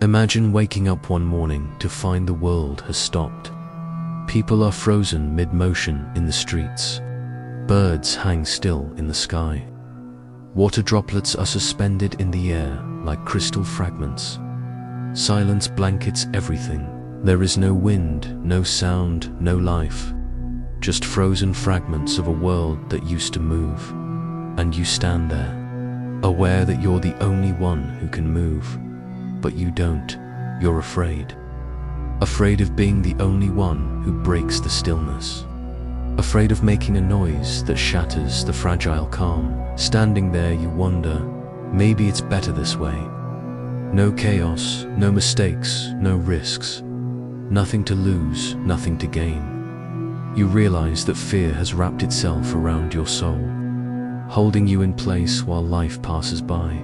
Imagine waking up one morning to find the world has stopped. People are frozen mid-motion in the streets. Birds hang still in the sky. Water droplets are suspended in the air like crystal fragments. Silence blankets everything. There is no wind, no sound, no life. Just frozen fragments of a world that used to move. And you stand there, aware that you're the only one who can move. But you don't. You're afraid. Afraid of being the only one who breaks the stillness. Afraid of making a noise that shatters the fragile calm. Standing there you wonder, maybe it's better this way. No chaos, no mistakes, no risks. Nothing to lose, nothing to gain. You realize that fear has wrapped itself around your soul, holding you in place while life passes by.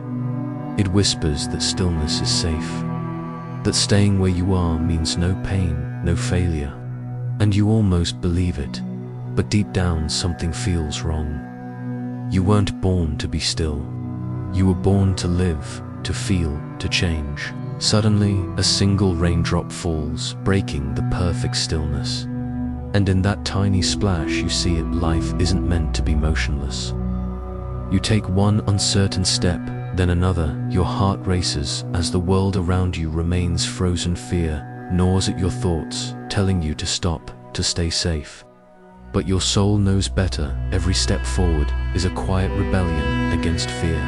It whispers that stillness is safe, that staying where you are means no pain, no failure. And you almost believe it, but deep down something feels wrong. You weren't born to be still. You were born to live, to feel, to change. Suddenly, a single raindrop falls, breaking the perfect stillness. And in that tiny splash you see it, life isn't meant to be motionless. You take one uncertain step, then another. Your heart races as the world around you remains frozen. Fear gnaws at your thoughts, telling you to stop, to stay safe. But your soul knows better. Every step forward is a quiet rebellion against fear.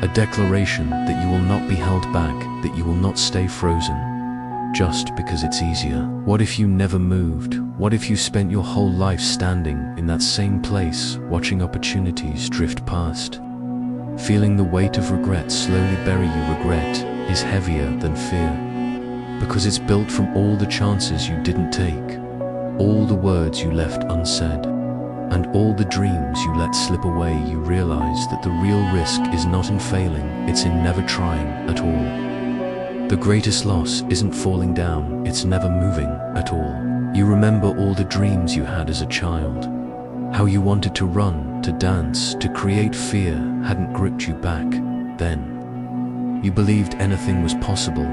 A declaration that you will not be held back, that you will not stay frozen, just because it's easier. What if you never moved? What if you spent your whole life standing in that same place, watching opportunities drift past? Feeling the weight of regret slowly bury you. Regret is heavier than fear, because it's built from all the chances you didn't take, all the words you left unsaid, and all the dreams you let slip away. You realize that the real risk is not in failing, it's in never trying at all. The greatest loss isn't falling down, it's never moving at all. You remember all the dreams you had as a child, how you wanted to run, to dance, to create. Fear hadn't gripped you back then. You believed anything was possible,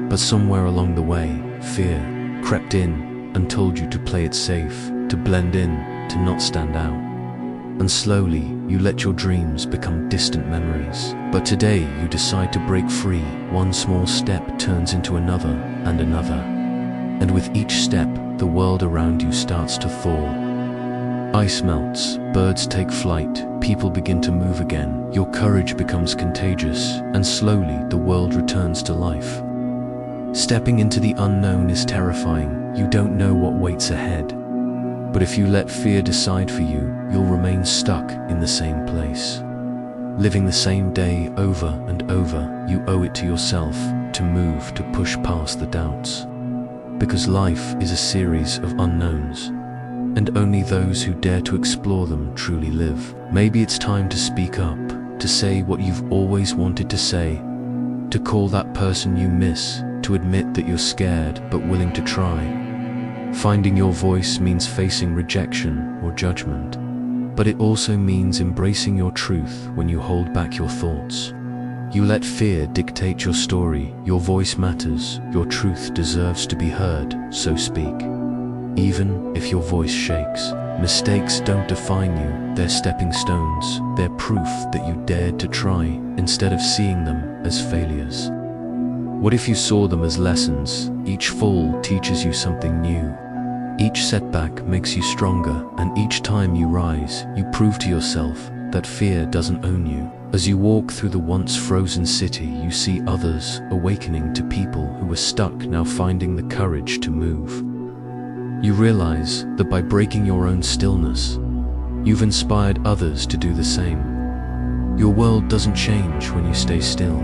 but somewhere along the way, fear crept in and told you to play it safe, to blend in, to not stand out. And slowly, you let your dreams become distant memories. But today, you decide to break free. One small step turns into another and another. And with each step, the world around you starts to thaw. Ice melts, birds take flight, people begin to move again. Your courage becomes contagious, and slowly, the world returns to life. Stepping into the unknown is terrifying. You don't know what waits ahead. But if you let fear decide for you, you'll remain stuck in the same place. Living the same day over and over. You owe it to yourself to move, to push past the doubts. Because life is a series of unknowns, and only those who dare to explore them truly live. Maybe it's time to speak up, to say what you've always wanted to say, to call that person you miss, to admit that you're scared but willing to try. Finding your voice means facing rejection or judgment, but it also means embracing your truth when you hold back your thoughts. You let fear dictate your story. Your voice matters. Your truth deserves to be heard, so speak. Even if your voice shakes. Mistakes don't define you. They're stepping stones. They're proof that you dared to try instead of seeing them as failures. What if you saw them as lessons? Each fall teaches you something new. Each setback makes you stronger, and each time you rise, you prove to yourself that fear doesn't own you. As you walk through the once frozen city, you see others awakening, to people who were stuck now finding the courage to move. You realize that by breaking your own stillness, you've inspired others to do the same. Your world doesn't change when you stay still.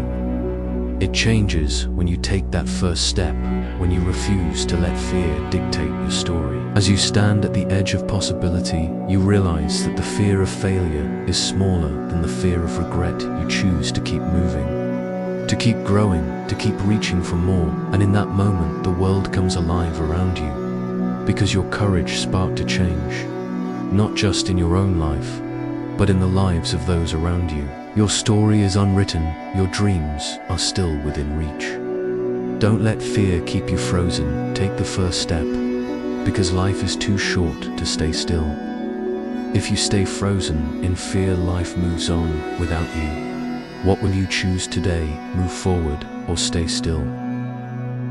It changes when you take that first step, when you refuse to let fear dictate your story. As you stand at the edge of possibility, you realize that the fear of failure is smaller than the fear of regret. You choose to keep moving, to keep growing, to keep reaching for more. And in that moment, the world comes alive around you, because your courage sparked a change, not just in your own life, but in the lives of those around you. Your story is unwritten, your dreams are still within reach. Don't let fear keep you frozen. Take the first step, because life is too short to stay still. If you stay frozen in fear, life moves on without you. What will you choose today? Move forward or stay still?